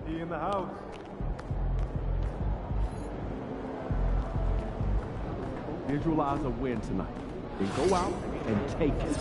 He in the house. Visualize a win tonight. Then go out and take it.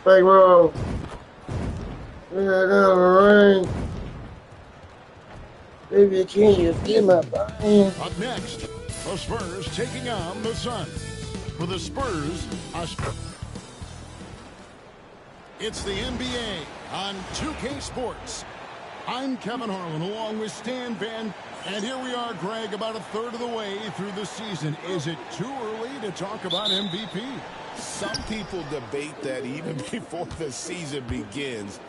Big roll. Rain. Baby, can you feel my body? Up next, the Spurs taking on the Suns. For the Spurs, it's the NBA on 2K Sports. I'm Kevin Harlan along with Stan Van. And here we are, Greg, about a third of the way through the season. Is it too early to talk about MVP? Some people debate that even before the season begins.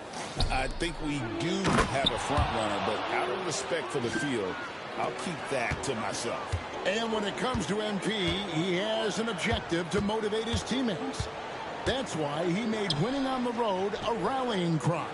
I think we do have a front runner, but out of respect for the field, I'll keep that to myself. And when it comes to MP, he has an objective to motivate his teammates. That's why he made winning on the road a rallying cry.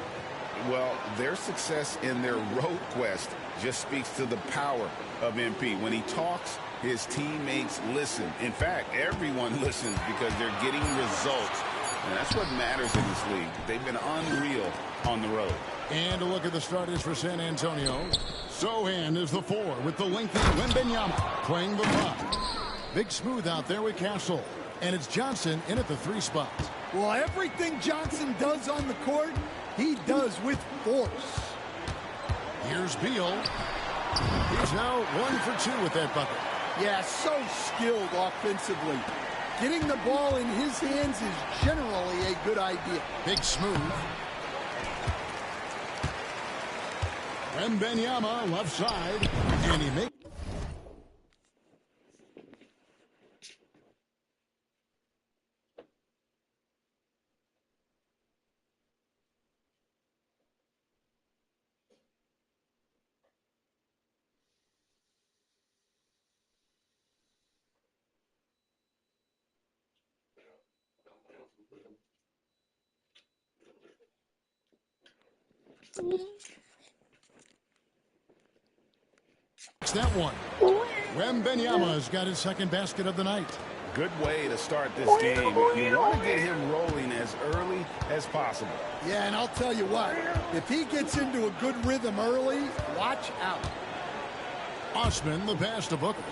Well, their success in their road quest just speaks to the power of MP. When he talks, his teammates listen. In fact, everyone listens because they're getting results. And that's what matters in this league. They've been unreal on the road. And a look at the starters for San Antonio. Sohan is the 4 with the lengthy Wembanyama playing the 5. Big Smooth out there with Castle. And it's Johnson in at the 3 spot. Well, everything Johnson does on the court, he does with force. Here's Beal. He's now 1 for 2 with that bucket. Yeah, so skilled offensively. Getting the ball in his hands is generally a good idea. Big Smooth. Wembanyama left side. And he makes... that one. Wembanyama's got his second basket of the night. Good way to start this game. You want to get him rolling as early as possible. Yeah, and I'll tell you what, if he gets into a good rhythm early, watch out. Osman, the pass to Booker.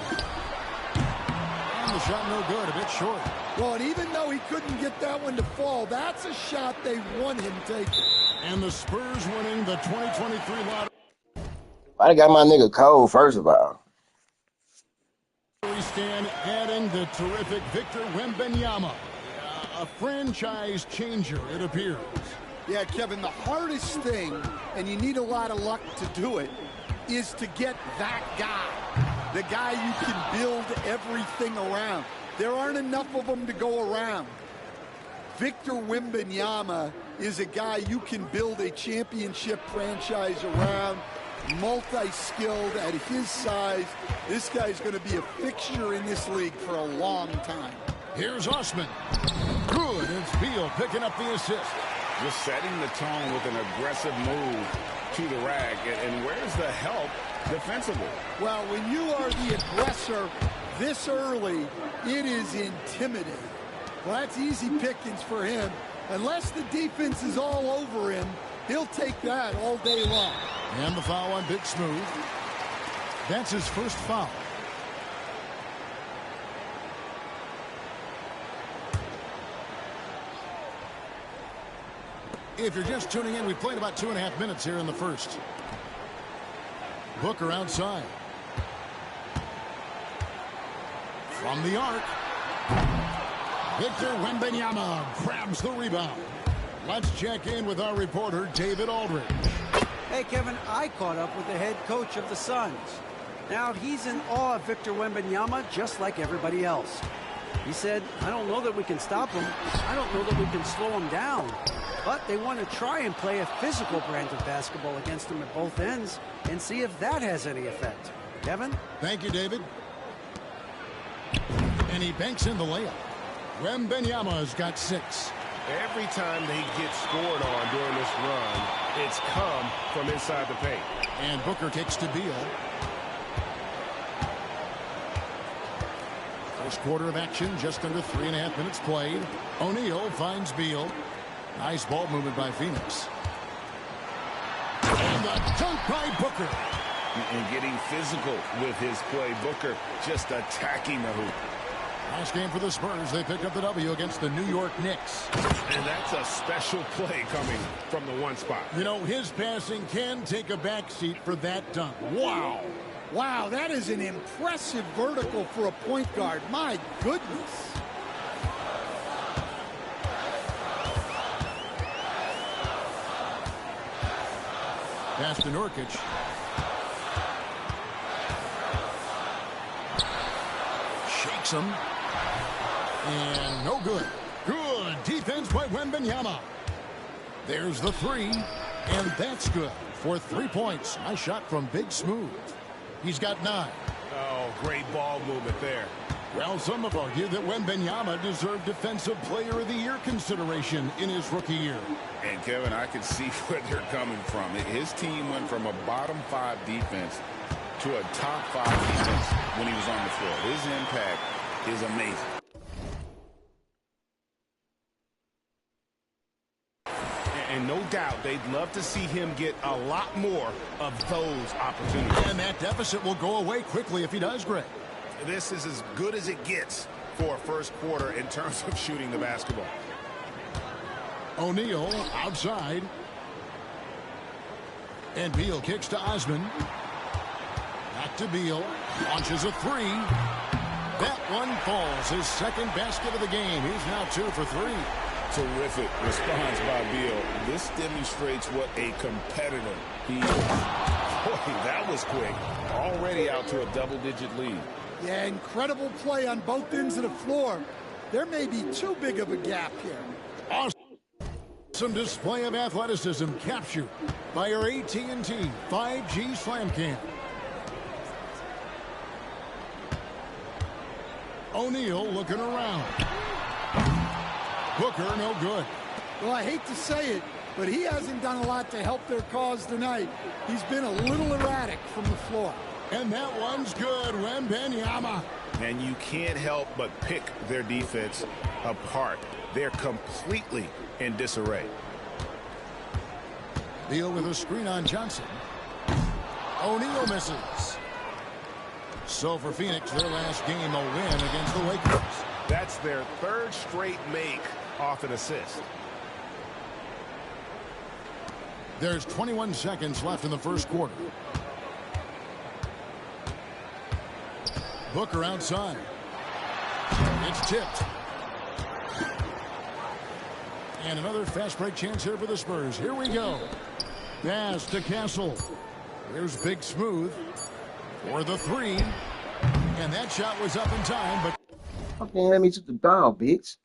And the shot no good, a bit short. Well, and even though he couldn't get that one to fall, that's a shot they want him taking. And the Spurs winning the 2023 lottery. I got my nigga cold, first of all. Stand adding the terrific Victor Wembanyama. A franchise changer, it appears. Yeah, Kevin, the hardest thing, and you need a lot of luck to do it, is to get that guy. The guy you can build everything around. There aren't enough of them to go around. Victor Wembanyama is a guy you can build a championship franchise around. Multi-skilled at his size. This guy's going to be a fixture in this league for a long time. Here's Osman. Good. It's Beal picking up the assist. Just setting the tone with an aggressive move to the rack. And where's the help defensively? Well, when you are the aggressor this early, it is intimidating. Well, that's easy pickings for him. Unless the defense is all over him, he'll take that all day long. And the foul on Big Smooth. That's his first foul. If you're just tuning in, we've played about 2.5 minutes here in the first. Booker outside. From the arc. Victor Wembanyama grabs the rebound. Let's check in with our reporter, David Aldridge. Hey, Kevin, I caught up with the head coach of the Suns. Now, he's in awe of Victor Wembanyama just like everybody else. He said, I don't know that we can stop him. I don't know that we can slow him down. But they want to try and play a physical brand of basketball against him at both ends and see if that has any effect. Kevin? Thank you, David. And he banks in the layup. Wembanyama's got 6. Every time they get scored on during this run, it's come from inside the paint. And Booker takes to Beal. First quarter of action, just under 3.5 minutes played. O'Neal finds Beal. Nice ball movement by Phoenix. And the dunk by Booker. And getting physical with his play. Booker just attacking the hoop. Last game for the Spurs, they picked up the W against the New York Knicks. And that's a special play coming from the one spot. You know, his passing can take a backseat for that dunk. Wow. Wow, that is an impressive vertical for a point guard. My goodness. Pass to Nurkic. Shakes him. And no good. Good defense by Wembanyama. There's the 3. And that's good for 3 points. Nice shot from Big Smooth. He's got 9. Oh, great ball movement there. Well, some have argued that Wembanyama deserved Defensive Player of the Year consideration in his rookie year. And, Kevin, I can see where they're coming from. His team went from a bottom 5 defense to a top 5 defense when he was on the floor. His impact is amazing. And no doubt they'd love to see him get a lot more of those opportunities. And that deficit will go away quickly if he does, Greg. This is as good as it gets for a first quarter in terms of shooting the basketball. O'Neal outside. And Beal kicks to Osman. Back to Beal. Launches a 3. That one falls. His second basket of the game. He's now 2 for 3. Terrific response by Beal. This demonstrates what a competitor he is. Boy, that was quick. Already out to a double-digit lead. Yeah, incredible play on both ends of the floor. There may be too big of a gap here. Awesome display of athleticism captured by our AT&T 5G Slam Cam. O'Neal looking around. Booker, no good. Well, I hate to say it, but he hasn't done a lot to help their cause tonight. He's been a little erratic from the floor. And that one's good, Wembanyama. And you can't help but pick their defense apart. They're completely in disarray. Beal with a screen on Johnson. O'Neal misses. So for Phoenix, their last game a win against the Lakers. That's their 3rd straight make off an assist. There's 21 seconds left in the first quarter. Booker outside. It's tipped. And another fast break chance here for the Spurs. Here we go. Pass to Castle. Here's Big Smooth for the 3. And that shot was up in time, but Fucking hand me to the dog, bitch.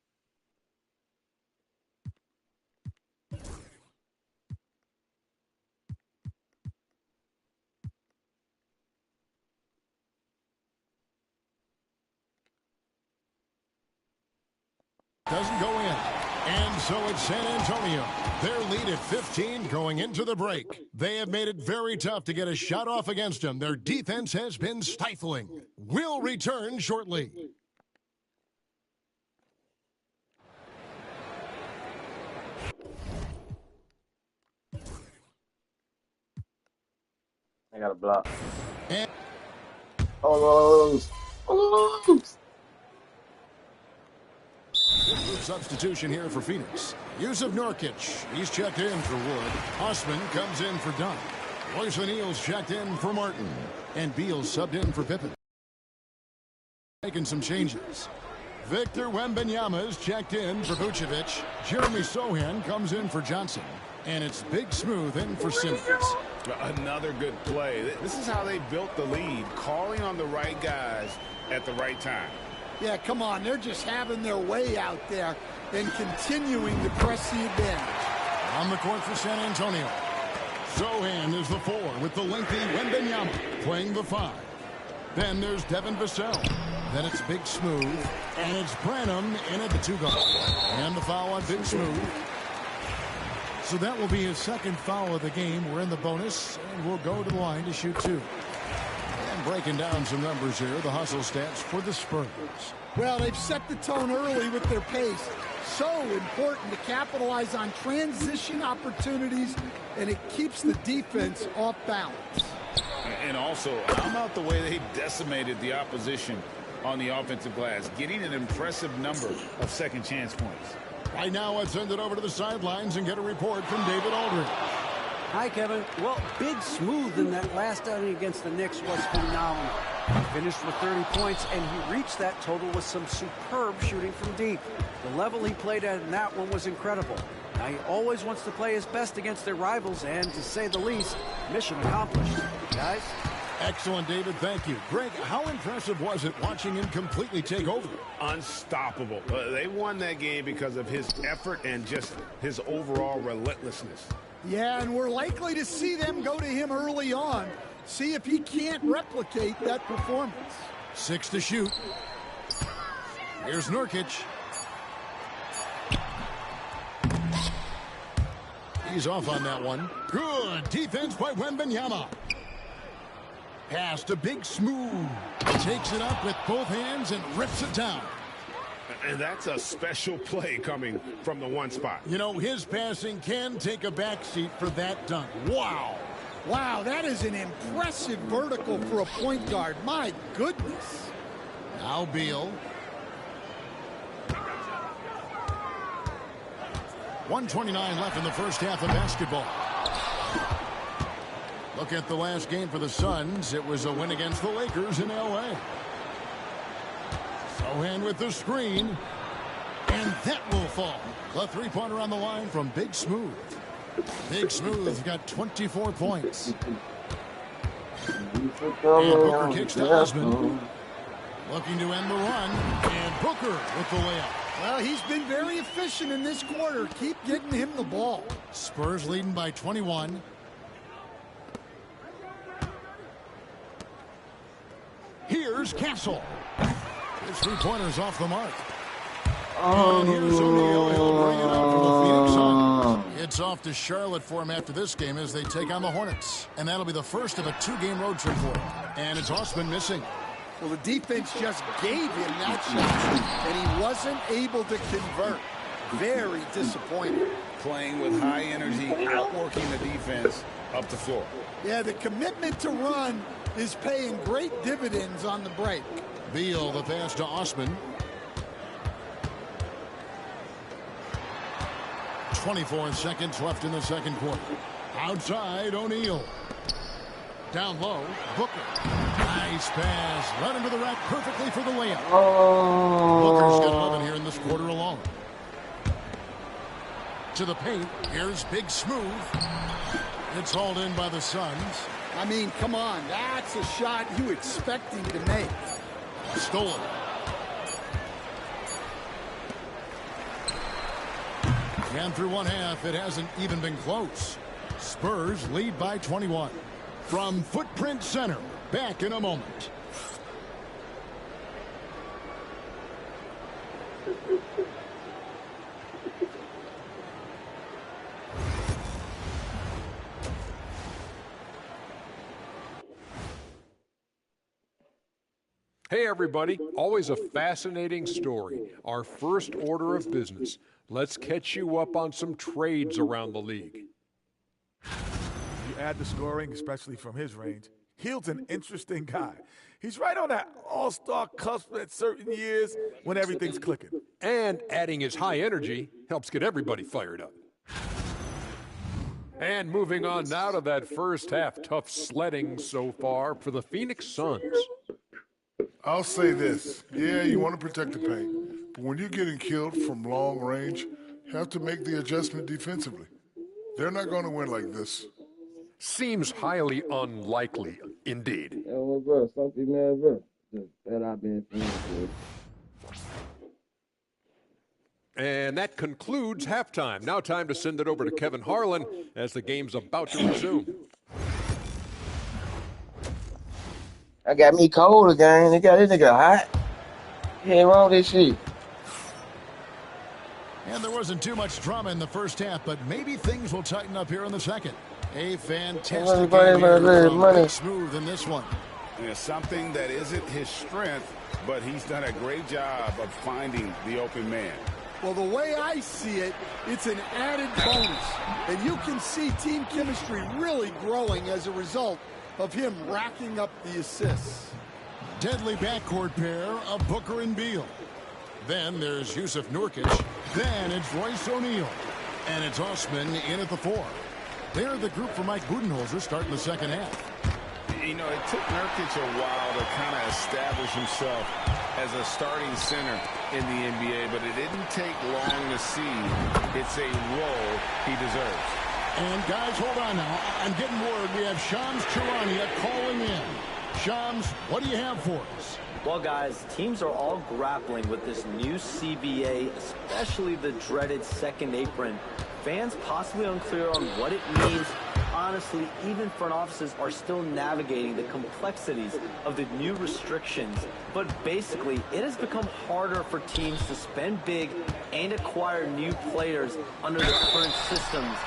doesn't go in. And so it's San Antonio. Their lead at 15 going into the break. They have made it very tough to get a shot off against them. Their defense has been stifling. We'll return shortly. I got a block. And Almost. substitution here for Phoenix. Yusuf Nurkic, he's checked in for Wood. Osman comes in for Dunn. Royce O'Neal's checked in for Martin. And Beal's subbed in for Pippen. Making some changes. Victor Wembanyama is checked in for Vucevic. Jeremy Sohan comes in for Johnson. And it's Big Smooth in for Simmons. Another good play. This is how they built the lead, calling on the right guys at the right time. Yeah, come on. They're just having their way out there and continuing to press the advantage. On the court for San Antonio. Sohan is the 4 with the lengthy Wembanyama playing the 5. Then there's Devin Vassell. Then it's Big Smooth. And it's Branham in at the 2 guard. And the foul on Big Smooth. So that will be his second foul of the game. We're in the bonus, and we'll go to the line to shoot 2. And breaking down some numbers here, the hustle stats for the Spurs. Well, they've set the tone early with their pace. So important to capitalize on transition opportunities, and it keeps the defense off balance. And also, how about the way they decimated the opposition on the offensive glass, getting an impressive number of second chance points. Right now, let's send it over to the sidelines and get a report from David Aldridge. Hi, Kevin. Well, Big Smooth in that last outing against the Knicks was phenomenal. He finished with 30 points, and he reached that total with some superb shooting from deep. The level he played at in that one was incredible. Now, he always wants to play his best against their rivals, and to say the least, mission accomplished. Guys? Excellent, David. Thank you. Greg, how impressive was it watching him completely take over? Unstoppable. They won that game because of his effort and just his overall relentlessness. Yeah, and we're likely to see them go to him early on. See if he can't replicate that performance. 6 to shoot. Here's Nurkic. He's off on that one. Good defense by Wembanyama. Pass to Big Smooth. Takes it up with both hands and rips it down. And that's a special play coming from the one spot. You know, his passing can take a backseat for that dunk. Wow. Wow, that is an impressive vertical for a point guard. My goodness. Now Beal. 1:29 left in the first half of basketball. Look at the last game for the Suns. It was a win against the Lakers in L.A. Sohan with the screen. And that will fall. The three-pointer on the line from Big Smooth. Big Smooth got 24 points. And Booker kicks to Osman. Looking to end the run. And Booker with the layup. Well, he's been very efficient in this quarter. Keep getting him the ball. Spurs leading by 21. Here's Castle. His three-pointer's off the mark. And here's O'Neal. He'll bring it up for the Phoenix Suns. It's off to Charlotte for him after this game as they take on the Hornets. And that'll be the first of a 2-game road trip for him. And it's Osman missing. Well, the defense just gave him that shot, and he wasn't able to convert. Very disappointing. Playing with high energy, outworking the defense up the floor. Yeah, the commitment to run is paying great dividends on the break. Beal, the pass to Osman. 24 seconds left in the second quarter. Outside, O'Neal. Down low, Booker. Nice pass. Right into the rack perfectly for the layup. Booker's got 11 here in this quarter alone. To the paint. Here's Big Smooth. It's hauled in by the Suns. I mean, come on. That's a shot you expect him to make. Stolen. And through one half, it hasn't even been close. Spurs lead by 21. From Footprint Center, back in a moment. Hey everybody, always a fascinating story. Our first order of business. Let's catch you up on some trades around the league. You add the scoring, especially from his range. Hield's an interesting guy. He's right on that all-star cusp at certain years when everything's clicking. And adding his high energy helps get everybody fired up. And moving on now to that first half. Tough sledding so far for the Phoenix Suns. I'll say this. Yeah, you want to protect the paint. But when you're getting killed from long range, you have to make the adjustment defensively. They're not going to win like this. Seems highly unlikely, indeed. Well, bro, something, man, bro. That I've been feeling. And that concludes halftime. Now time to send it over to Kevin Harlan as the game's about to resume. I got me cold again. They got this nigga hot. Ain't wrong with this shit. And there wasn't too much drama in the first half, but maybe things will tighten up here in the second. A fantastic game here from Big Smooth in this one. Yeah, something that isn't his strength, but he's done a great job of finding the open man. Well, the way I see it, it's an added bonus. And you can see team chemistry really growing as a result of him racking up the assists. Deadly backcourt pair of Booker and Beal. Then there's Yusuf Nurkic. Then it's Royce O'Neal. And it's Osman in at the 4. They're the group for Mike Budenholzer starting the second half. You know, it took Nurkic a while to kind of establish himself as a starting center in the NBA, but it didn't take long to see it's a role he deserves. And guys, hold on now. I'm getting word we have Shams Charania calling in. Shams, what do you have for us? Well, guys, teams are all grappling with this new CBA, especially the dreaded second apron. Fans possibly unclear on what it means. Honestly, even front offices are still navigating the complexities of the new restrictions. But basically, it has become harder for teams to spend big and acquire new players under the current systems.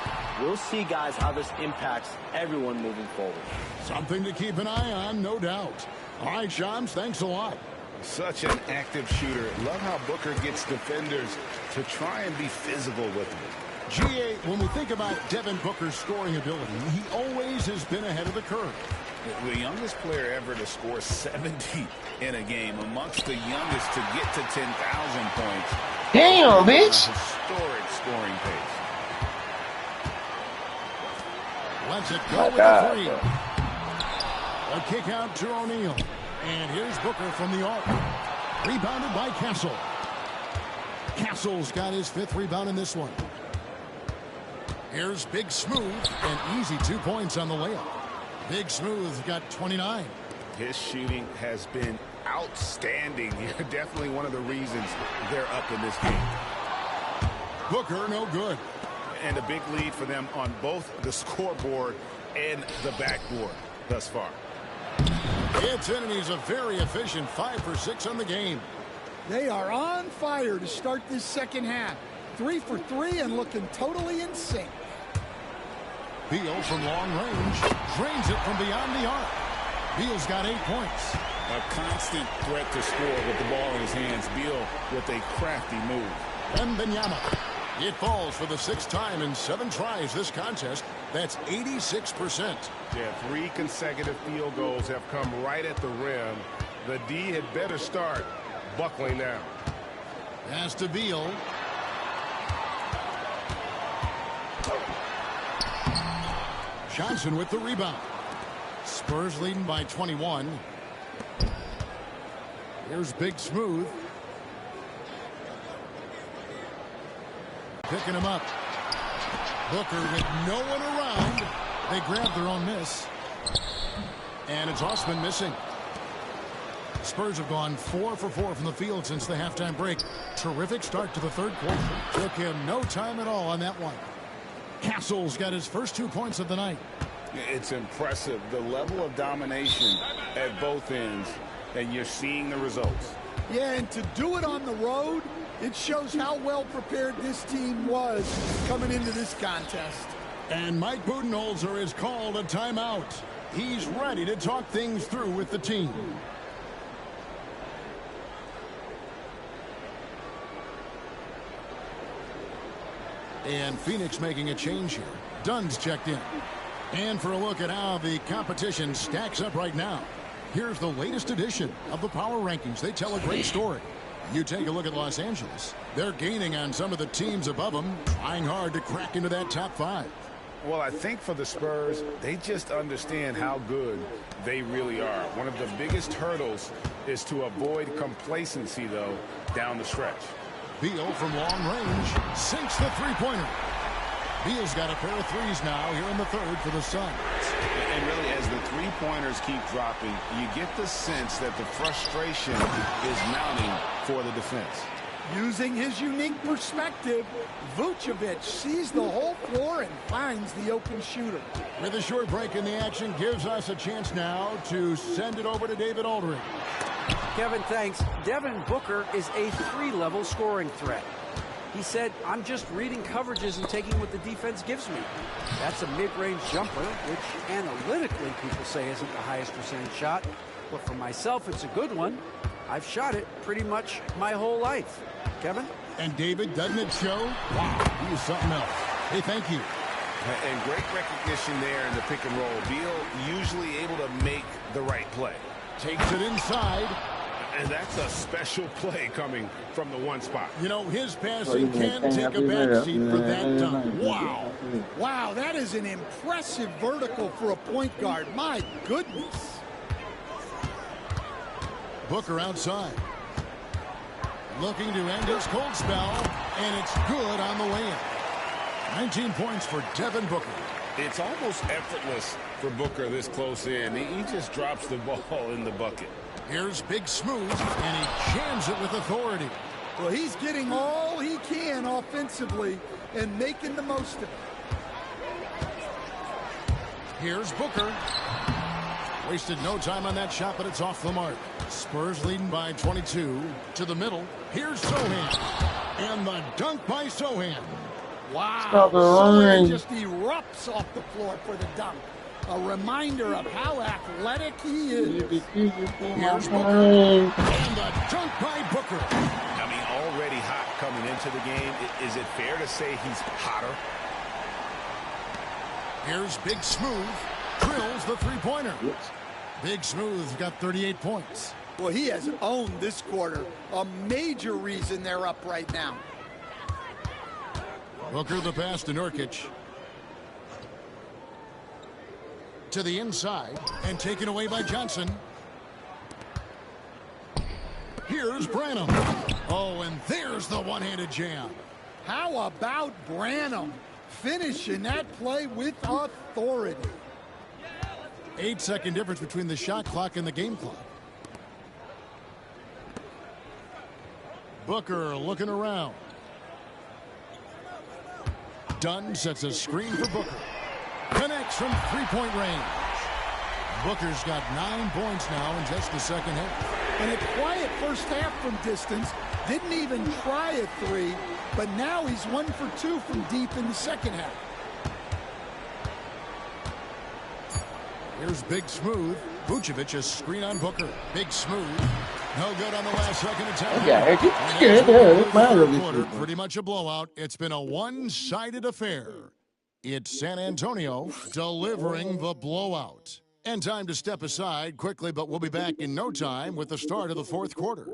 We'll see, guys, how this impacts everyone moving forward. Something to keep an eye on, no doubt. All right, Shams, thanks a lot. Such an active shooter. Love how Booker gets defenders to try and be physical with him. GA, when we think about Devin Booker's scoring ability, he always has been ahead of the curve. The youngest player ever to score 70 in a game, amongst the youngest to get to 10,000 points. Damn, bitch. Historic scoring pace. Lets it go with the 3. A kick out to O'Neal. And here's Booker from the arc. Rebounded by Castle. Castle's got his 5th rebound in this one. Here's Big Smooth, an easy 2 points on the layup. Big Smooth got 29. His shooting has been outstanding here. Definitely one of the reasons they're up in this game. Booker, no good. And a big lead for them on both the scoreboard and the backboard thus far. It's in, and he's a very efficient 5 for 6 on the game. They are on fire to start this second half. 3 for 3 and looking totally in sync. Beal from long range drains it from beyond the arc. Beal's got 8 points. A constant threat to score with the ball in his hands. Beal with a crafty move. And Benyama. It falls for the 6th time in 7 tries this contest. That's 86%. Yeah, 3 consecutive field goals have come right at the rim. The D had better start buckling now. Pass to Beal. Johnson with the rebound. Spurs leading by 21. Here's Big Smooth. Picking him up. Booker with no one around. They grab their own miss. And it's Osman missing. Spurs have gone 4 for 4 from the field since the halftime break. Terrific start to the 3rd quarter. Took him no time at all on that one. Castle's got his first 2 points of the night. It's impressive, the level of domination at both ends, and you're seeing the results. Yeah, and to do it on the road, it shows how well prepared this team was coming into this contest. And Mike Budenholzer has called a timeout. He's ready to talk things through with the team. And Phoenix making a change here. Dunn's checked in. And for a look at how the competition stacks up right now, here's the latest edition of the Power Rankings. They tell a great story. You take a look at Los Angeles. They're gaining on some of the teams above them, trying hard to crack into that top 5. Well, I think for the Spurs, they just understand how good they really are. One of the biggest hurdles is to avoid complacency, though, down the stretch. Beal from long range sinks the three-pointer. Beal's got a pair of threes now here in the third for the Suns. And really, as the three-pointers keep dropping, you get the sense that the frustration is mounting for the defense. Using his unique perspective, Vucevic sees the whole floor and finds the open shooter. With a short break in the action, gives us a chance now to send it over to David Aldridge. Kevin, thanks. Devin Booker is a 3-level scoring threat. He said, I'm just reading coverages and taking what the defense gives me. That's a mid-range jumper, which analytically people say isn't the highest percentage shot. But for myself, it's a good one. I've shot it pretty much my whole life. Kevin? And David, doesn't it show? Wow, he is something else. Hey, thank you. And great recognition there in the pick and roll. Beal usually able to make the right play. Takes it inside. And that's a special play coming from the one spot. You know, his passing can take a back seat for that dunk. Wow. Wow, that is an impressive vertical for a point guard. My goodness. Booker outside. Looking to end his cold spell, and it's good on the way in. 19 points for Devin Booker. It's almost effortless for Booker this close in. He just drops the ball in the bucket. Here's Big Smooth, and he jams it with authority. Well, he's getting all he can offensively and making the most of it. Here's Booker. Wasted no time on that shot, but it's off the mark. Spurs leading by 22 to the middle. Here's Sohan. And the dunk by Sohan. Wow. Sohan just erupts off the floor for the dunk. A reminder of how athletic he is. Here's Booker. And the dunk by Booker. I mean, already hot coming into the game. Is it fair to say he's hotter? Here's Big Smooth. Drills the three-pointer. Big Smooth's got 38 points. Well, he has owned this quarter. A major reason they're up right now. Booker the pass to Nurkic. To the inside and taken away by Johnson. Here's Branham. Oh, and there's the one-handed jam. How about Branham finishing that play with authority? 8-second difference between the shot clock and the game clock. Booker looking around. Dunn sets a screen for Booker. Connects from three-point range. Booker's got 9 points now in just the second half. And a quiet first half from distance. Didn't even try a three, but now he's 1 for 2 from deep in the second half. Here's Big Smooth. Vucevic a screen on Booker. Big Smooth. No good on the last second attempt. Pretty much a blowout. It's been a one-sided affair. It's San Antonio delivering the blowout. And time to step aside quickly, but we'll be back in no time with the start of the fourth quarter.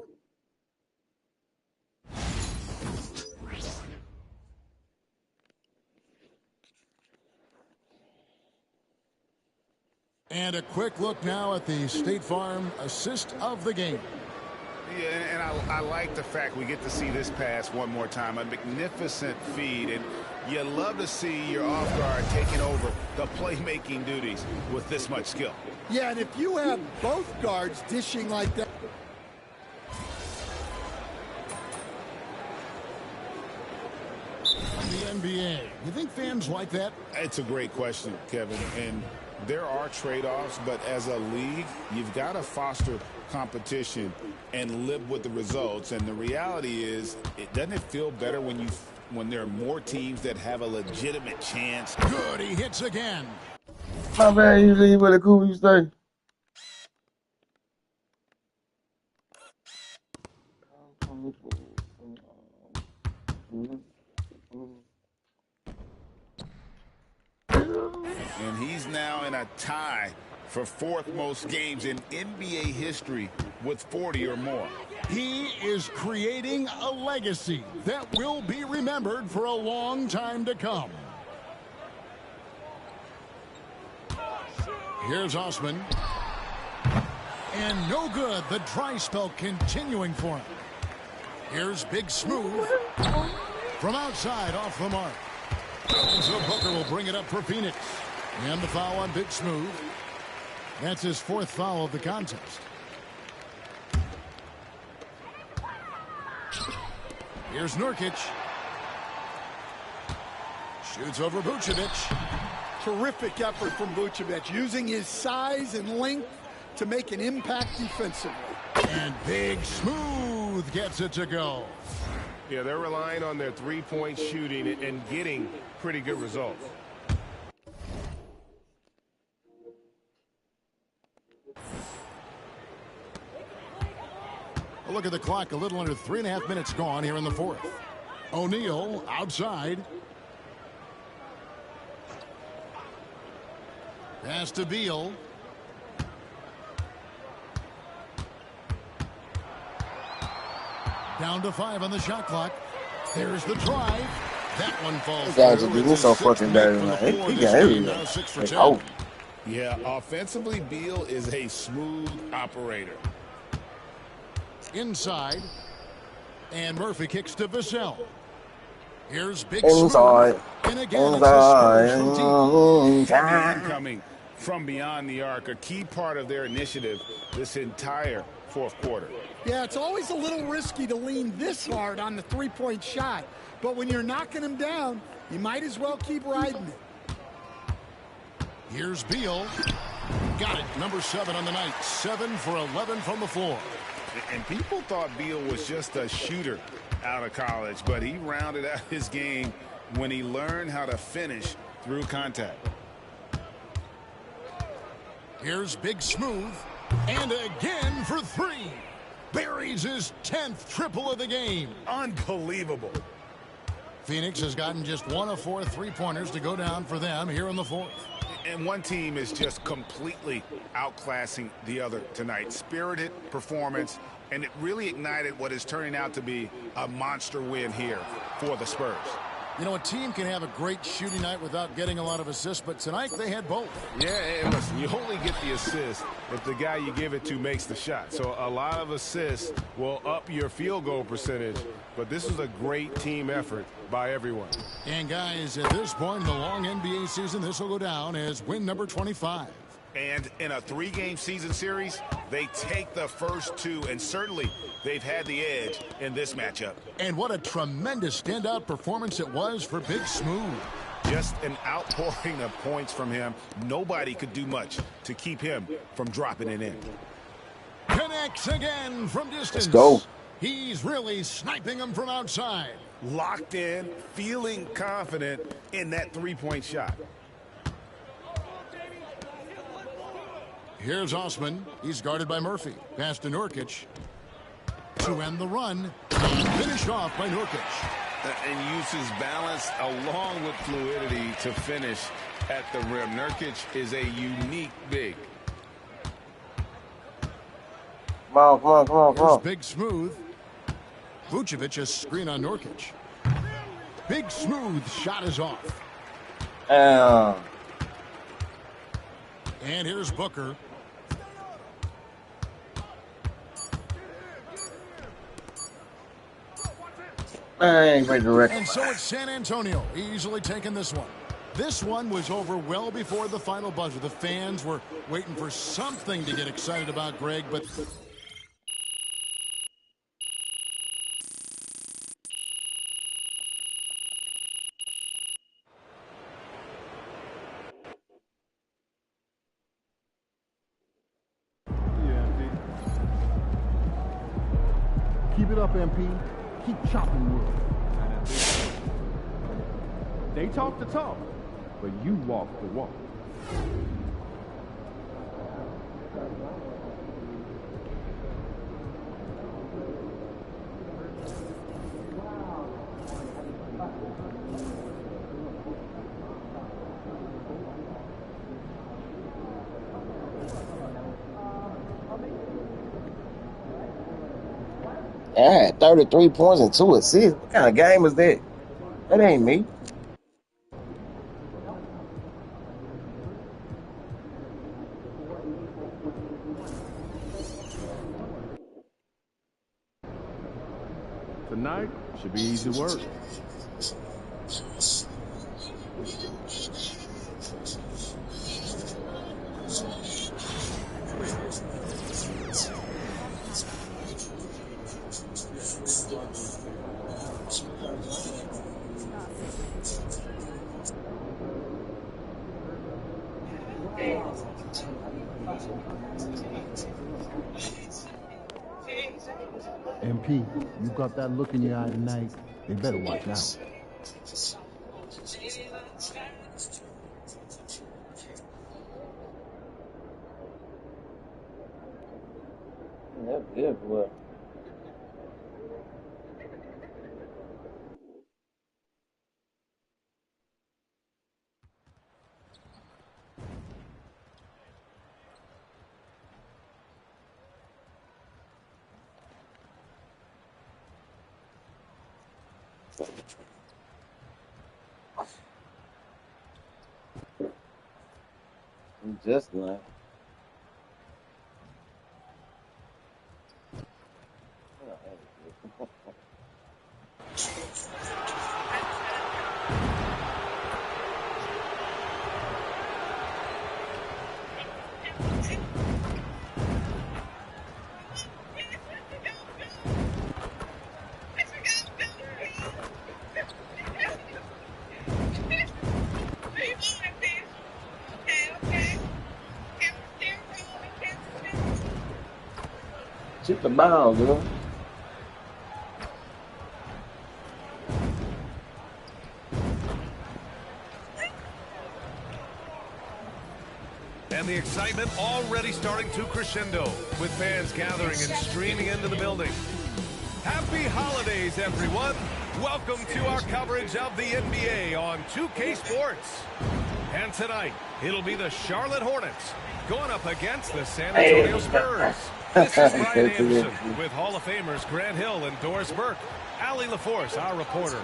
And a quick look now at the State Farm assist of the game. Yeah, and I like the fact we get to see this pass one more time. A magnificent feed, and you love to see your off guard taking over the playmaking duties with this much skill. Yeah, and if you have both guards dishing like that. The NBA. You think fans like that? It's a great question, Kevin. And there are trade-offs, but as a league, you've got to foster competition and live with the results. And the reality is, doesn't it feel better when there are more teams that have a legitimate chance? Good, he hits again. My bad, you leave with a cool you say. And he's now in a tie for fourth most games in NBA history with 40 or more. He is creating a legacy that will be remembered for a long time to come. Here's Osman. And no good. The dry spell continuing for him. Here's Big Smooth. From outside, off the mark. So Booker will bring it up for Phoenix. And the foul on Big Smooth. That's his 4th foul of the contest. Here's Nurkic. Shoots over Vucevic. Terrific effort from Vucevic, using his size and length to make an impact defensively. And Big Smooth gets it to go. Yeah, they're relying on their three-point shooting and getting pretty good results. A look at the clock, a little under 3.5 minutes gone here in the 4th. O'Neal outside. Pass to Beal. Down to 5 on the shot clock. There's the drive. That one falls. These guys are being so fucking dirty, man. He got everything. Oh. Yeah, offensively, Beal is a smooth operator. Inside. And Murphy kicks to Vassell. Here's Big Inside. Smooth. And again, it's a Spurs from deep. Coming from beyond the arc, a key part of their initiative this entire 4th quarter. Yeah, it's always a little risky to lean this hard on the three-point shot. But when you're knocking him down, you might as well keep riding it. Here's Beal. Got it. Number 7 on the night. 7 for 11 from the floor. And people thought Beal was just a shooter out of college, but he rounded out his game when he learned how to finish through contact. Here's Big Smooth. And again for 3. Buries his 10th triple of the game. Unbelievable. Phoenix has gotten just 1 of 4 3-pointers to go down for them here in the 4th. And one team is just completely outclassing the other tonight. Spirited performance, and it really ignited what is turning out to be a monster win here for the Spurs. You know, a team can have a great shooting night without getting a lot of assists, but tonight they had both. Yeah, and listen, you only get the assist if the guy you give it to makes the shot. So a lot of assists will up your field goal percentage, but this is a great team effort by everyone. And guys, at this point in the long NBA season, this will go down as win number 25. And in a 3-game season series, they take the first 2, and certainly they've had the edge in this matchup. And what a tremendous standout performance it was for Big Smooth. Just an outpouring of points from him. Nobody could do much to keep him from dropping it in. Connects again from distance. Let's go. He's really sniping them from outside. Locked in, feeling confident in that 3-point shot. Here's Osman. He's guarded by Murphy. Pass to Nurkic. To end the run. Finished off by Nurkic. And uses balance along with fluidity to finish at the rim. Nurkic is a unique big. Come on. Here's Big Smooth. Vucevic a screen on Nurkic. Big Smooth shot is off. And here's Booker. And so it's San Antonio easily taking this one. This one was over well before the final buzzer. The fans were waiting for something to get excited about, Greg, but keep it up, MP. Keep chopping wood. They talk the talk, but you walk the walk. I had 33 points and 2 assists. What kind of game is that? That ain't me. Tonight should be easy work. MP, you got that look in your eye tonight. They better watch out. That's good, boy. Just like. Shoot the ball, girl. And the excitement already starting to crescendo with fans gathering and streaming into the building. Happy holidays, everyone. Welcome to our coverage of the NBA on 2K Sports. And tonight, it'll be the Charlotte Hornets going up against the San Antonio Spurs. This is Brian Anderson with Hall of Famers Grant Hill and Doris Burke. Allie LaForce, our reporter.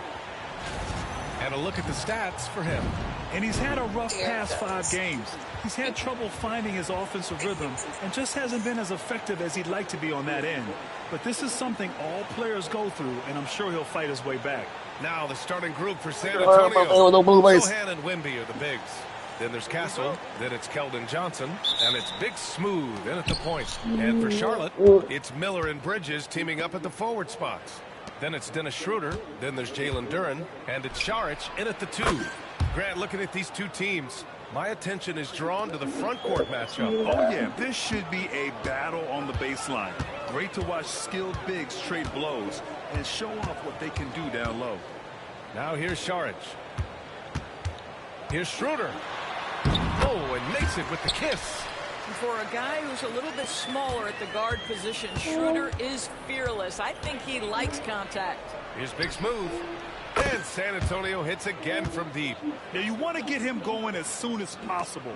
And a look at the stats for him. And he's had a rough past 5 games. He's had trouble finding his offensive rhythm and just hasn't been as effective as he'd like to be on that end. But this is something all players go through, and I'm sure he'll fight his way back. Now the starting group for San Antonio. Sohan and Wemby are the bigs. Then there's Castle, then it's Keldon Johnson, and it's Big Smooth in at the point. And for Charlotte, it's Miller and Bridges teaming up at the forward spots. Then it's Dennis Schroeder, then there's Jalen Duren, and it's Šarić in at the 2. Grant, looking at these two teams, my attention is drawn to the front court matchup. Oh, yeah, this should be a battle on the baseline. Great to watch skilled bigs trade blows and show off what they can do down low. Now here's Šarić. Here's Schroeder. Oh, and makes it with the kiss. For a guy who's a little bit smaller at the guard position, Schroeder is fearless. I think he likes contact. Here's Big Smooth. And San Antonio hits again from deep. Now you want to get him going as soon as possible.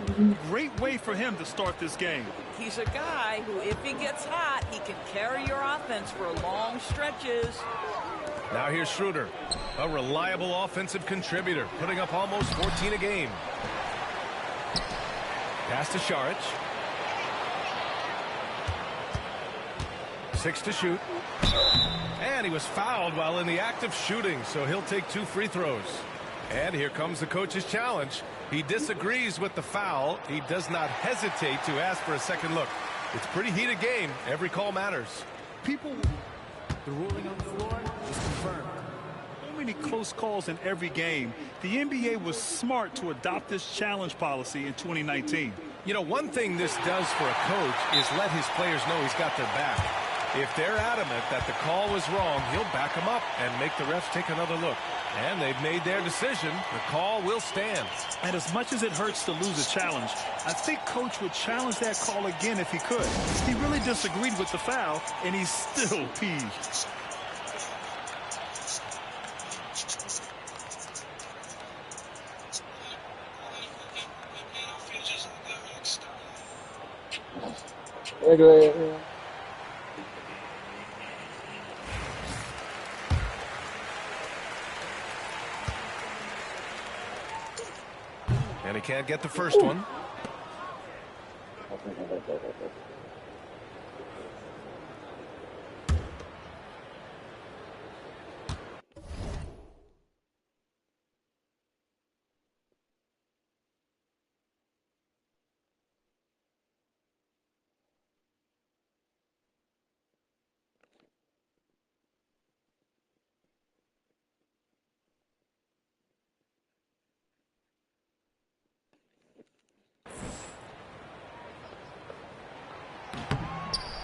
Great way for him to start this game. He's a guy who, if he gets hot, he can carry your offense for long stretches. Now here's Schroeder, a reliable offensive contributor, putting up almost 14 a game. Pass to Šarić. 6 to shoot. And he was fouled while in the act of shooting, so he'll take 2 free throws. And here comes the coach's challenge. He disagrees with the foul. He does not hesitate to ask for a second look. It's a pretty heated game. Every call matters. The ruling on the floor is confirmed. So many close calls in every game. The NBA was smart to adopt this challenge policy in 2019. You know, one thing this does for a coach is let his players know he's got their back. If they're adamant that the call was wrong, he'll back them up and make the refs take another look. And they've made their decision. The call will stand. And as much as it hurts to lose a challenge, I think Coach would challenge that call again if he could. He really disagreed with the foul, and he's still peeved. can't get the first one.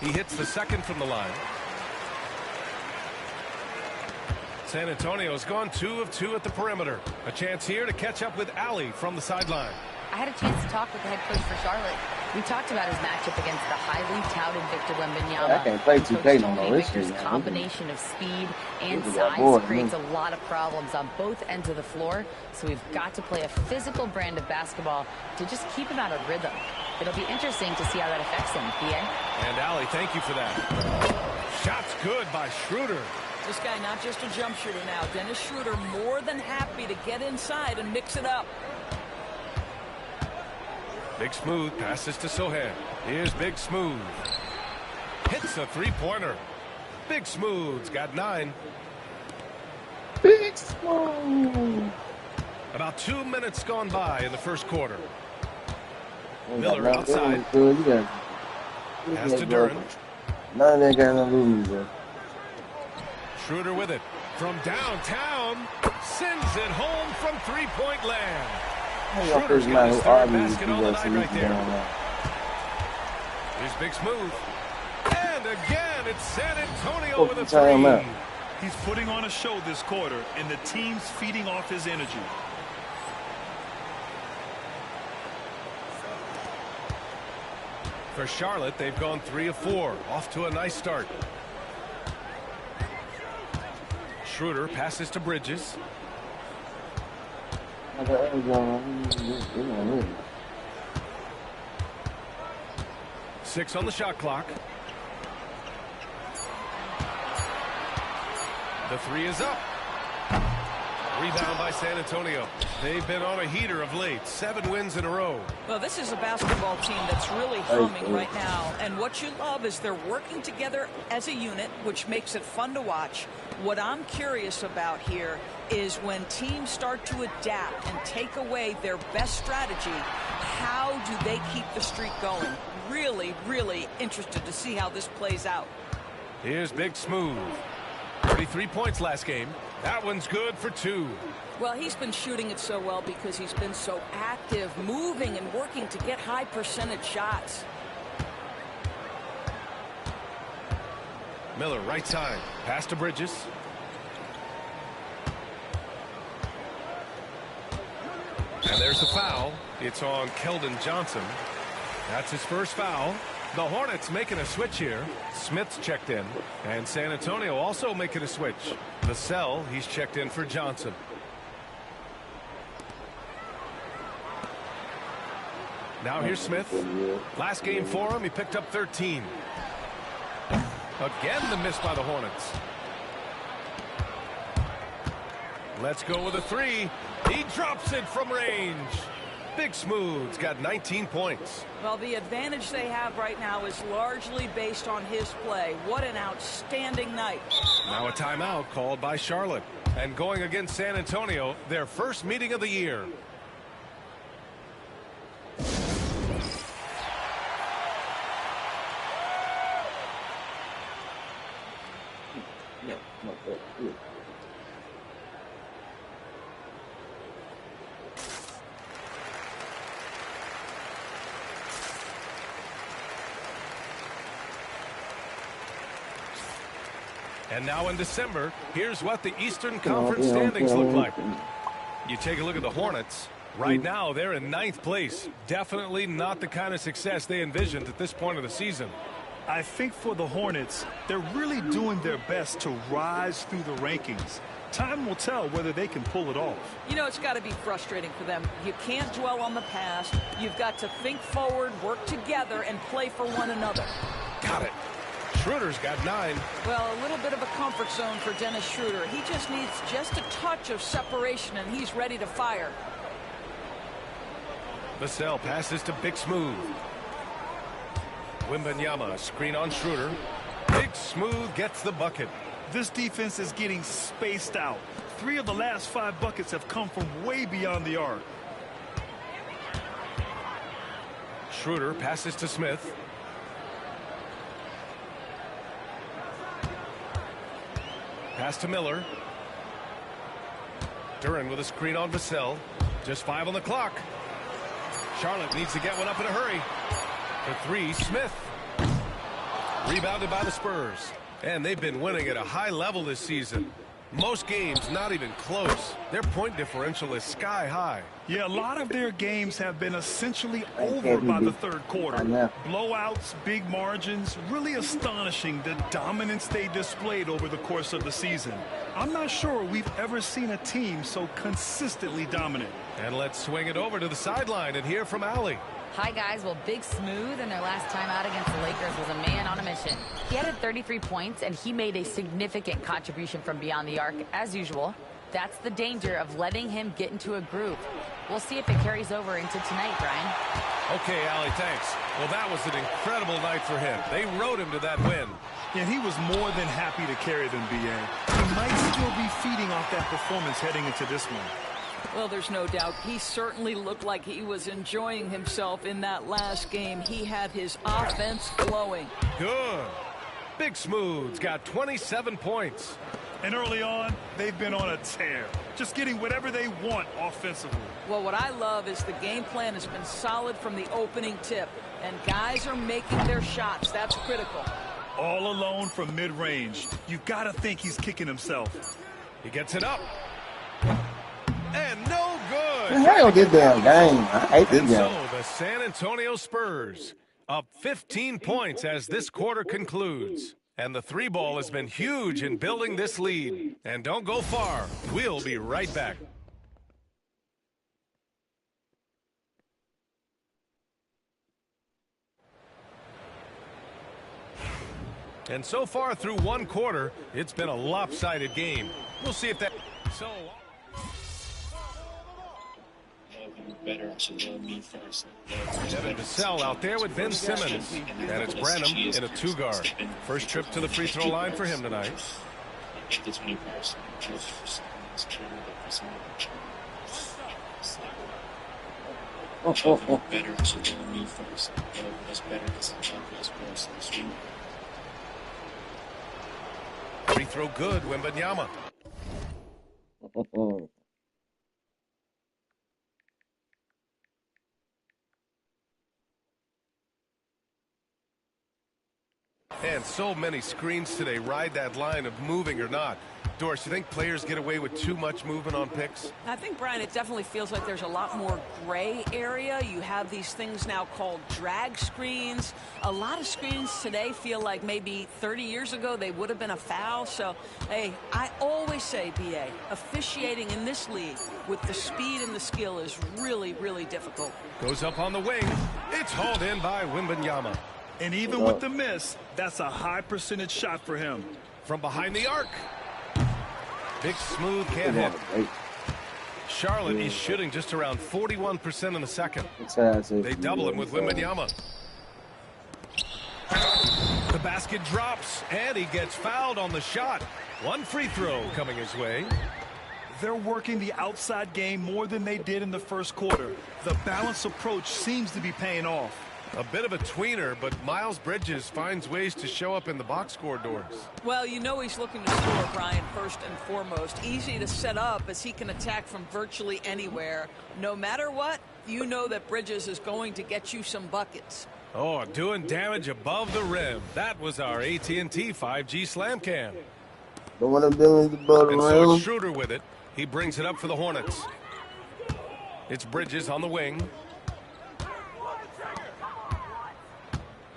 He hits the second from the line. San Antonio's gone 2 of 2 at the perimeter. A chance here to catch up with Allie from the sideline. I had a chance to talk with the head coach for Charlotte. We talked about his matchup against the highly touted Victor Wembanyama. I can't play 2K no more. Victor's combination of speed and size creates a lot of problems on both ends of the floor. So we've got to play a physical brand of basketball to just keep him out of rhythm. It'll be interesting to see how that affects him, BA. And Allie, thank you for that. Shot's good by Schroeder. This guy not just a jump shooter now. Dennis Schroeder more than happy to get inside and mix it up. Big Smooth passes to Sohan. Here's Big Smooth. Hits a three-pointer. Big Smooth's got 9. Big Smooth. About 2 minutes gone by in the first quarter. Miller outside. Pass to Duran. None of that got no lose. Schroeder with it. From downtown. Sends it home from three-point land. Schroeder's got his third basket on the night right there. Here's Big Smooth. And again, it's San Antonio with a three. He's putting on a show this quarter, and the team's feeding off his energy. For Charlotte, they've gone 3 of 4. Off to a nice start. Schroeder passes to Bridges. 6 on the shot clock. The 3 is up. Rebound by San Antonio. They've been on a heater of late. 7 wins in a row. Well, this is a basketball team that's really humming right now. And what you love is they're working together as a unit, which makes it fun to watch. What I'm curious about here is when teams start to adapt and take away their best strategy, how do they keep the streak going? Really, really interested to see how this plays out. Here's Big Smooth. 33 points last game. That one's good for 2. Well, he's been shooting it so well because he's been so active, moving and working to get high percentage shots. Miller right side. Pass to Bridges. And there's the foul. It's on Keldon Johnson. That's his first foul. The Hornets making a switch here. Smith's checked in. And San Antonio also making a switch. Vassell, he's checked in for Johnson. Now here's Smith. Last game for him, he picked up 13. Again, the miss by the Hornets. Let's go with a 3. He drops it from range. Big Smooth's got 19 points. Well, the advantage they have right now is largely based on his play. What an outstanding night. Now a timeout called by Charlotte. And going against San Antonio, their first meeting of the year. And now in December, here's what the Eastern Conference standings look like. You take a look at the Hornets. Right now, they're in 9th place. Definitely not the kind of success they envisioned at this point of the season. I think for the Hornets, they're really doing their best to rise through the rankings. Time will tell whether they can pull it off. You know, it's got to be frustrating for them. You can't dwell on the past. You've got to think forward, work together, and play for one another. Got it. Schroeder's got 9. Well, a little bit of a comfort zone for Dennis Schroeder. He just needs just a touch of separation, and he's ready to fire. Vassell passes to Big Smooth. Wembanyama, screen on Schroeder. Big Smooth gets the bucket. This defense is getting spaced out. 3 of the last 5 buckets have come from way beyond the arc. Schroeder passes to Smith. Pass to Miller. Duran with a screen on Vassell. Just 5 on the clock. Charlotte needs to get one up in a hurry. For 3, Smith. Rebounded by the Spurs. And they've been winning at a high level this season. Most games not even close. Their point differential is sky high. Yeah, a lot of their games have been essentially over by the third quarter. Blowouts, big margins, really astonishing the dominance they displayed over the course of the season. I'm not sure we've ever seen a team so consistently dominant. And let's swing it over to the sideline and hear from Allie. Hi, guys. Well, Big Smooth in their last time out against the Lakers was a man on a mission. He added 33 points, and he made a significant contribution from beyond the arc, as usual. That's the danger of letting him get into a groove. We'll see if it carries over into tonight, Brian. Okay, Allie, thanks. Well, that was an incredible night for him. They rode him to that win. And he was more than happy to carry them, B.A. He might still be feeding off that performance heading into this one. Well, there's no doubt. He certainly looked like he was enjoying himself in that last game. He had his offense flowing. Good. Big Smooth's got 27 points. And early on, they've been on a tear. Just getting whatever they want offensively. Well, what I love is the game plan has been solid from the opening tip. And guys are making their shots. That's critical. All alone from mid-range. You've got to think he's kicking himself. He gets it up. And no good. Hell, this damn game. I hate this game. So the San Antonio Spurs up 15 points as this quarter concludes. And the 3-ball has been huge in building this lead. And don't go far. We'll be right back. And so far through one quarter, it's been a lopsided game. We'll see if that... Devin Vassell out there with Ben Simmons. And it's Branham in a 2-guard. First trip to the free throw line for him tonight. Free throw good, Wembanyama. And so many screens today ride that line of moving or not. Doris, you think players get away with too much movement on picks? I think, Brian, it definitely feels like there's a lot more gray area. You have these things now called drag screens. A lot of screens today feel like maybe 30 years ago they would have been a foul. So, hey, I always say, B.A., officiating in this league with the speed and the skill is really, really difficult. Goes up on the wing. It's hauled in by Wembanyama. And even with the miss, that's a high percentage shot for him. From behind the arc. Big Smooth can't hit. Charlotte is shooting just around 41% in the second. They double him with Wembanyama. The basket drops, and he gets fouled on the shot. One free throw coming his way. They're working the outside game more than they did in the first quarter. The balanced approach seems to be paying off. A bit of a tweener, but Miles Bridges finds ways to show up in the box score, Doors. Well, you know he's looking to score, Brian, first and foremost. Easy to set up as he can attack from virtually anywhere. No matter what, you know that Bridges is going to get you some buckets. Oh, doing damage above the rim. That was our AT&T 5G slam cam. And so it's Schroeder with it. He brings it up for the Hornets. It's Bridges on the wing.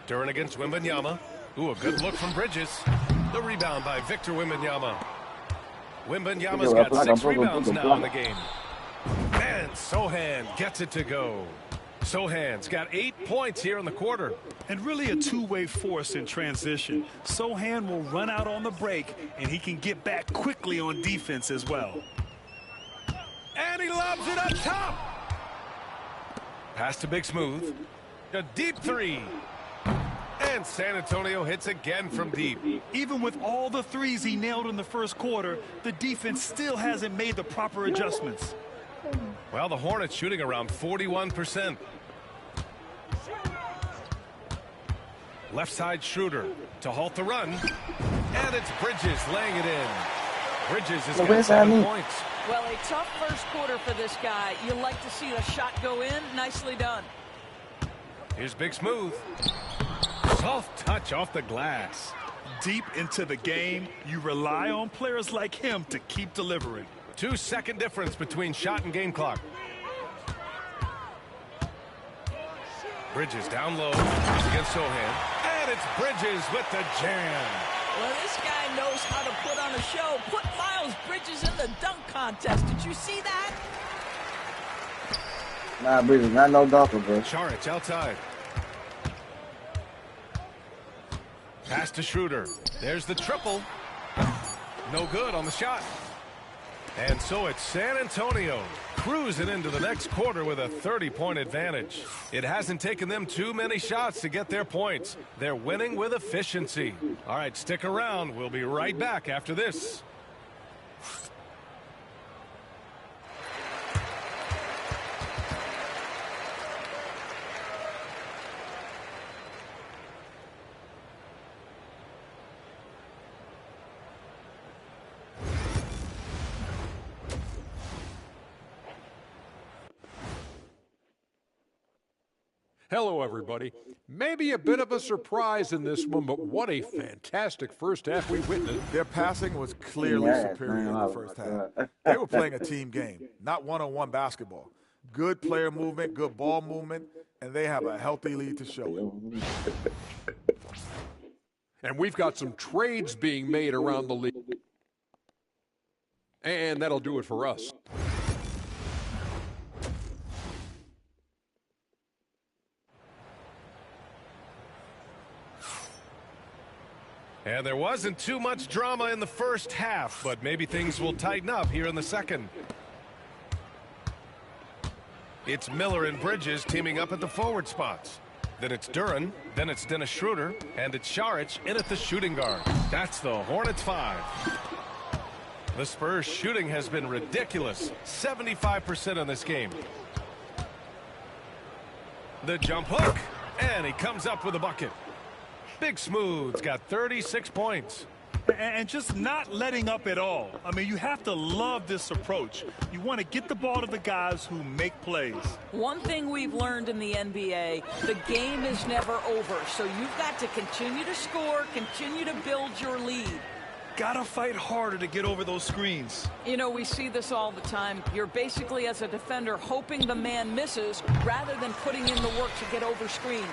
Duran against Wembanyama. Ooh, a good look from Bridges. The rebound by Victor Wembanyama. Wembanyama's got 6 rebounds now in the game. And Sohan gets it to go. Sohan's got 8 points here in the quarter. And really a two-way force in transition. Sohan will run out on the break, and he can get back quickly on defense as well. And he lobs it up top. Pass to Big Smooth. A deep three. And San Antonio hits again from deep. Even with all the threes he nailed in the first quarter, the defense still hasn't made the proper adjustments. Well, the Hornets shooting around 41%. Left side Schroeder to halt the run. And it's Bridges laying it in. Bridges has got 7 points. Well, a tough first quarter for this guy. You like to see the shot go in. Nicely done. Here's Big Smooth. Soft touch off the glass. Deep into the game, you rely on players like him to keep delivering. 2-second difference between shot and game clock. Bridges down low against Sohan. And it's Bridges with the jam. Well, this guy knows how to put on a show. Put Miles Bridges in the dunk contest. Did you see that? Nah, Bridges, not no dunker, bro. Charic outside. Pass to Schroeder. There's the triple. No good on the shot. And so it's San Antonio cruising into the next quarter with a 30-point advantage. It hasn't taken them too many shots to get their points. They're winning with efficiency. All right, stick around. We'll be right back after this. Hello, everybody. Maybe a bit of a surprise in this one, but what a fantastic first half we witnessed. Their passing was clearly superior in the first half. They were playing a team game, not one-on-one basketball. Good player movement, good ball movement, and they have a healthy lead to show it. And we've got some trades being made around the league. And that'll do it for us. And there wasn't too much drama in the first half, but maybe things will tighten up here in the second. It's Miller and Bridges teaming up at the forward spots. Then it's Duren, then it's Dennis Schroeder, and it's Charic in at the shooting guard. That's the Hornets 5. The Spurs shooting has been ridiculous, 75% in this game. The jump hook, and he comes up with a bucket. Big Smooth's got 36 points. And just not letting up at all. I mean, you have to love this approach. You want to get the ball to the guys who make plays. One thing we've learned in the NBA, the game is never over. So you've got to continue to score, continue to build your lead. Gotta fight harder to get over those screens. You know, we see this all the time. You're basically, as a defender, hoping the man misses rather than putting in the work to get over screens.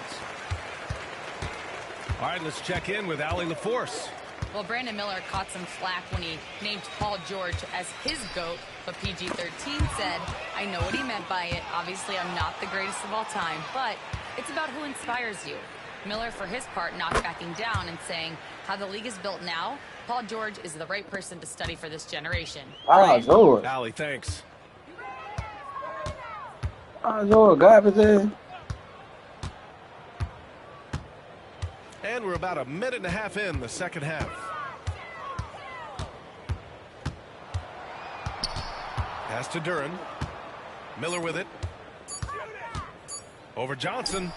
All right, let's check in with Allie LaForce. Well, Brandon Miller caught some flack when he named Paul George as his GOAT, but PG-13 said, I know what he meant by it. Obviously, I'm not the greatest of all time, but it's about who inspires you. Miller, for his part, not backing down and saying, how the league is built now, Paul George is the right person to study for this generation. George. Allie, thanks. George, garbage in. And we're about a minute and a half in the second half. Pass to Duren. Miller with it. Over Johnson.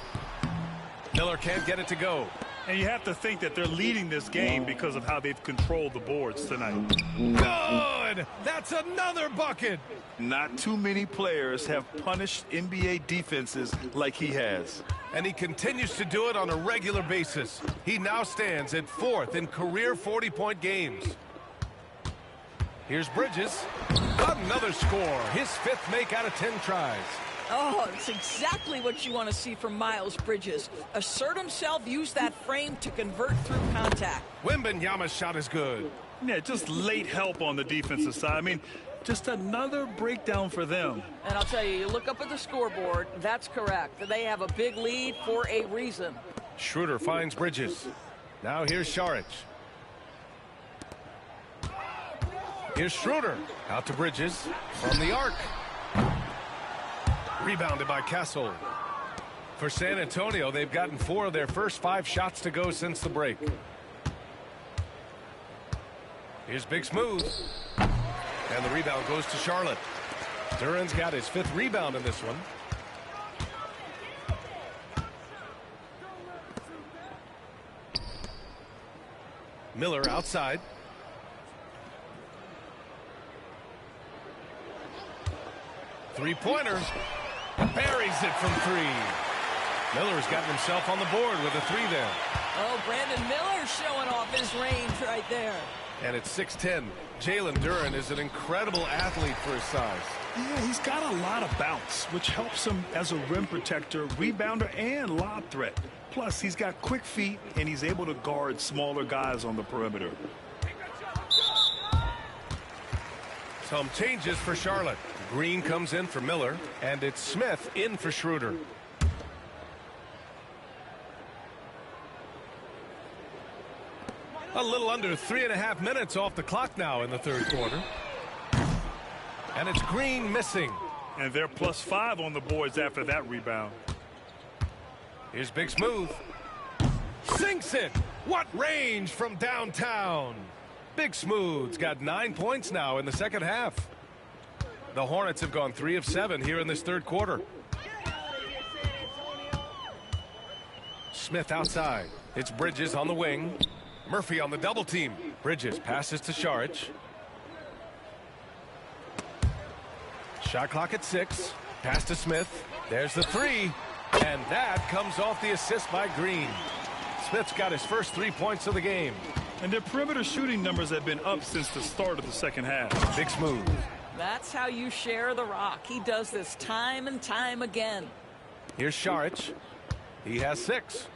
Miller can't get it to go. And you have to think that they're leading this game because of how they've controlled the boards tonight. Good! That's another bucket! Not too many players have punished NBA defenses like he has. And he continues to do it on a regular basis. He now stands at 4th in career 40-point games. Here's Bridges. Another score. His 5th make out of 10 tries. Oh, it's exactly what you want to see from Miles Bridges. Assert himself, use that frame to convert through contact. Wembanyama's shot is good. Yeah, just late help on the defensive side. I mean, just another breakdown for them. And I'll tell you, you look up at the scoreboard, that's correct. They have a big lead for a reason. Schroeder finds Bridges. Now here's Charic. Here's Schroeder. Out to Bridges from the arc. Rebounded by Kessel. For San Antonio, they've gotten 4 of their first 5 shots to go since the break. Here's Big Smooth. And the rebound goes to Charlotte. Duran's got his 5th rebound in this one. Miller outside. Three-pointer. Buries it from 3. Miller's gotten himself on the board with a 3 there. Oh, Brandon Miller showing off his range right there. And it's 6-10. Jalen Duren is an incredible athlete for his size. Yeah, he's got a lot of bounce, which helps him as a rim protector, rebounder, and lob threat. Plus, he's got quick feet, and he's able to guard smaller guys on the perimeter. Some changes for Charlotte. Green comes in for Miller, and it's Smith in for Schroeder. A little under 3.5 minutes off the clock now in the 3rd quarter. And it's Green missing. And they're +5 on the boards after that rebound. Here's Big Smooth. Sinks it. What range from downtown. Big Smooth's got 9 points now in the 2nd half. The Hornets have gone 3 of 7 here in this 3rd quarter. Smith outside. It's Bridges on the wing. Murphy on the double team. Bridges passes to Saric. Shot clock at 6. Pass to Smith. There's the 3. And that comes off the assist by Green. Smith's got his first 3 points of the game. And their perimeter shooting numbers have been up since the start of the 2nd half. Big Smooth. That's how you share the rock. He does this time and time again. Here's Saric. He has 6.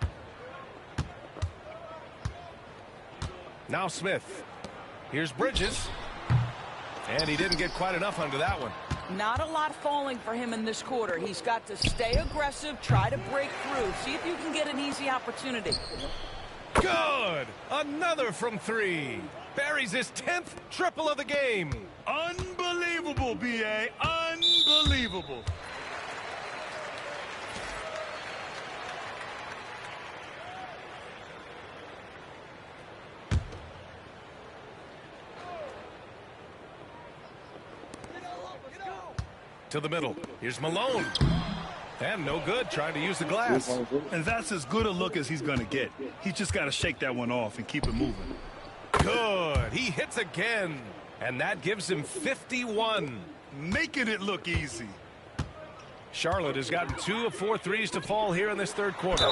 Now Smith. Here's Bridges. And he didn't get quite enough under that one. Not a lot falling for him in this quarter. He's got to stay aggressive, try to break through, see if you can get an easy opportunity. Good! Another from 3. Buries his 10th triple of the game. Unbelievable, B.A. Unbelievable. To the middle. Here's Malone. And no good, trying to use the glass. And that's as good a look as he's going to get. He's just got to shake that one off and keep it moving. Good. He hits again. And that gives him 51. Making it look easy. Charlotte has gotten 2 of 4 threes to fall here in this 3rd quarter.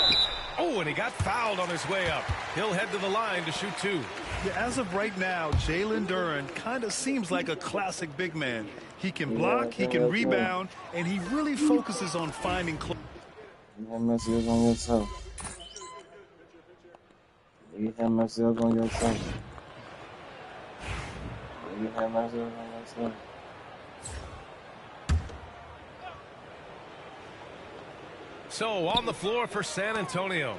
Oh, and he got fouled on his way up. He'll head to the line to shoot 2. Yeah, as of right now, Jalen Duren kind of seems like a classic big man. He can block, he can rebound, and he really focuses on finding close. You have messages on yourself. You have messages on yourself. You have messages on yourself. So on the floor for San Antonio,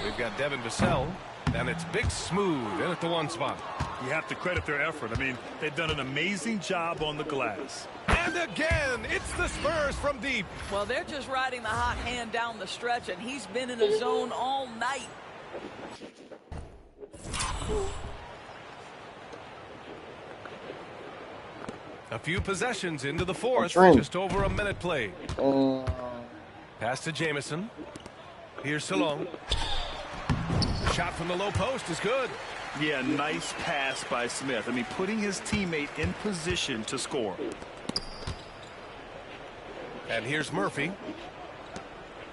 we've got Devin Vassell, and it's Big Smooth in at the 1 spot. You have to credit their effort. I mean, they've done an amazing job on the glass. And again, it's the Spurs from deep. Well, they're just riding the hot hand down the stretch, and he's been in a zone all night. A few possessions into the 4th, just over a minute played. Pass to Jamison. Here's Salone. Shot from the low post is good. Yeah, nice pass by Smith. I mean, putting his teammate in position to score. And here's Murphy.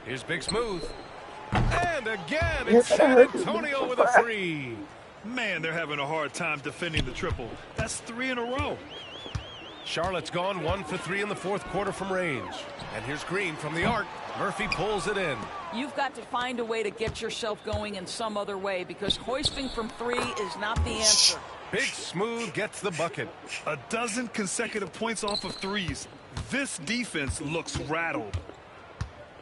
Here's Big Smooth. And again, it's San Antonio with a 3. Man, they're having a hard time defending the triple. That's 3 in a row. Charlotte's gone 1 for 3 in the 4th quarter from range. And here's Green from the arc. Murphy pulls it in. You've got to find a way to get yourself going in some other way, because hoisting from 3 is not the answer. Big Smooth gets the bucket. A dozen consecutive points off of 3s. This defense looks rattled.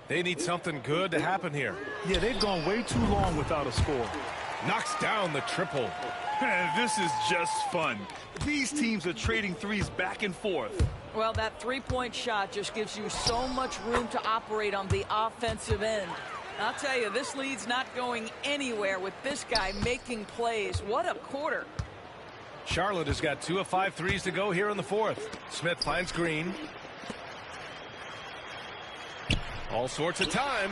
They need something good to happen here. Yeah, they've gone way too long without a score. Knocks down the triple. This is just fun. These teams are trading 3s back and forth. Well, that three-point shot just gives you so much room to operate on the offensive end. I'll tell you, this lead's not going anywhere with this guy making plays. What a quarter. Charlotte has got 2 of 5 threes to go here in the fourth. Smith finds Green. All sorts of time.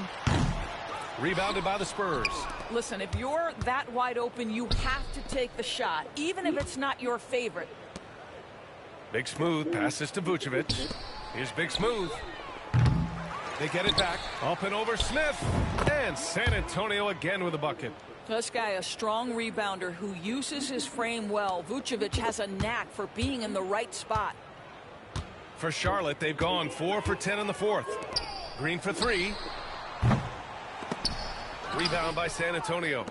Rebounded by the Spurs. Listen, if you're that wide open, you have to take the shot, even if it's not your favorite. Big Smooth passes to Vucevic. Here's Big Smooth. They get it back. Up and over Smith. And San Antonio again with a bucket. This guy, a strong rebounder who uses his frame well. Vucevic has a knack for being in the right spot. For Charlotte, they've gone 4 for 10 in the fourth. Green for 3. Rebound by San Antonio.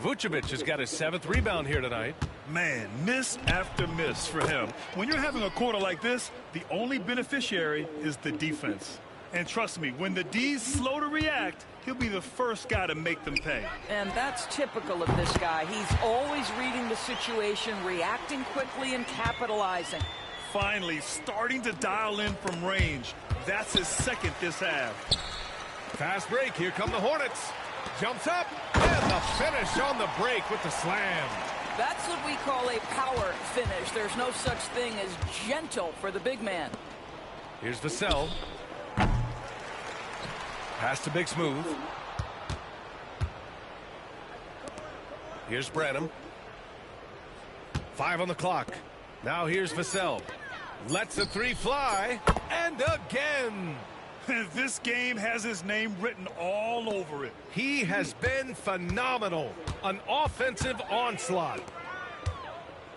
Vucevic has got his 7th rebound here tonight. Man, miss after miss for him. When you're having a quarter like this, the only beneficiary is the defense. And trust me, when the D's slow to react, he'll be the first guy to make them pay. And that's typical of this guy. He's always reading the situation, reacting quickly and capitalizing. Finally, starting to dial in from range. That's his 2nd this half. Fast break. Here come the Hornets. Jumps up. And the finish on the break with the slam. That's what we call a power finish. There's no such thing as gentle for the big man. Here's Vassell. Pass to Big Smooth. Here's Branham. 5 on the clock. Now here's Vassell. Lets a 3 fly. And again. This game has his name written all over it. He has been phenomenal. An offensive onslaught.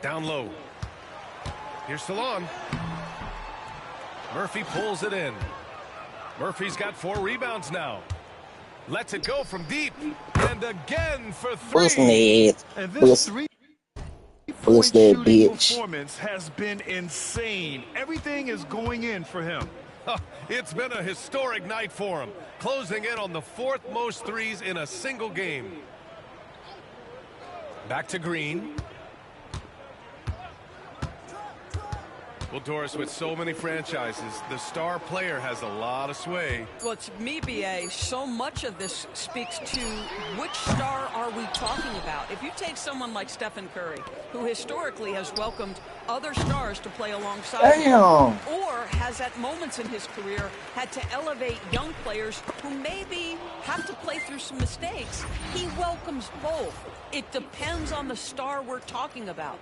Down low. Here's Salon. Murphy pulls it in. Murphy's got 4 rebounds now. Lets it go from deep. And again for 3. And this 3-point shooting performance has been insane. Everything is going in for him. It's been a historic night for him, closing in on the 4th most threes in a single game. Back to Green. Well, Doris, with so many franchises, the star player has a lot of sway. Well, to me, B.A., so much of this speaks to which star are we talking about. If you take someone like Stephen Curry, who historically has welcomed other stars to play alongside him, or has at moments in his career had to elevate young players who maybe have to play through some mistakes, he welcomes both. It depends on the star we're talking about.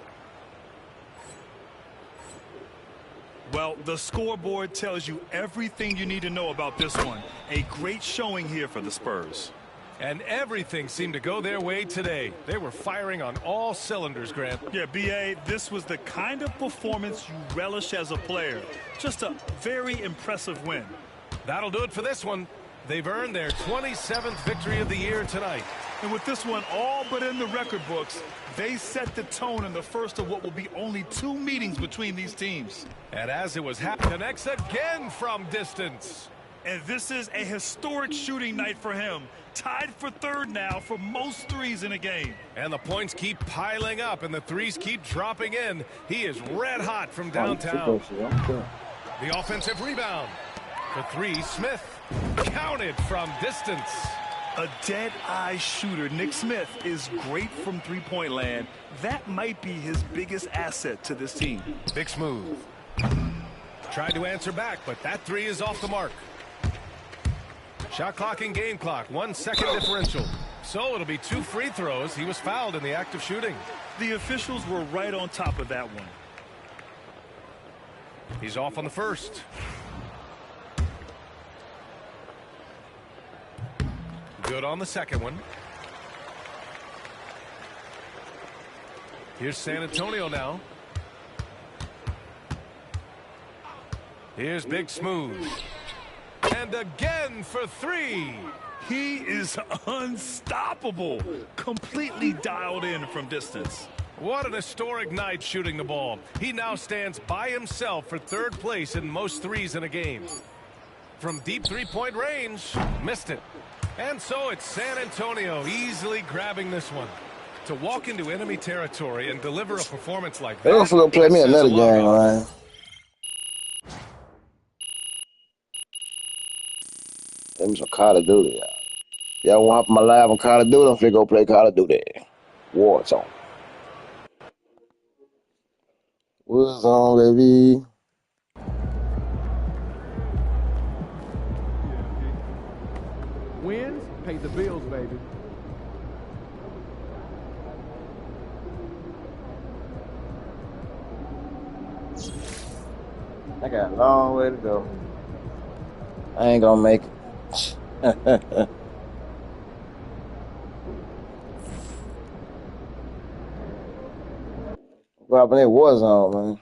Well, the scoreboard tells you everything you need to know about this one. A great showing here for the Spurs. And everything seemed to go their way today. They were firing on all cylinders, Grant. Yeah, B.A., this was the kind of performance you relish as a player. Just a very impressive win. That'll do it for this one. They've earned their 27th victory of the year tonight. And with this one all but in the record books, they set the tone in the first of what will be only 2 meetings between these teams. And as it was happening, connects again from distance. And this is a historic shooting night for him. Tied for 3rd now for most threes in a game. And the points keep piling up and the threes keep dropping in. He is red hot from downtown. The offensive rebound. For 3, Smith. Counted from distance. A dead-eye shooter, Nick Smith, is great from three-point land. That might be his biggest asset to this team. Big Smooth. Tried to answer back, but that 3 is off the mark. Shot clock and game clock, 1 second differential. So it'll be 2 free throws. He was fouled in the act of shooting. The officials were right on top of that one. He's off on the first. Good on the second one. Here's San Antonio now. Here's Big Smooth. And again for 3. He is unstoppable. Completely dialed in from distance. What an historic night shooting the ball. He now stands by himself for 3rd place in most threes in a game. From deep 3-point range, missed it. And so it's San Antonio easily grabbing this one. To walk into enemy territory and deliver a performance like that. They're gonna play me another game, man. Let me some Call of Duty, y'all. Y'all want to hop on my live on Call of Duty? I'm finna go play Call of Duty. Warzone. Warzone, baby. Wins pay the bills, baby. I got a long way to go. I ain't gonna make it. What happened in Warzone, man?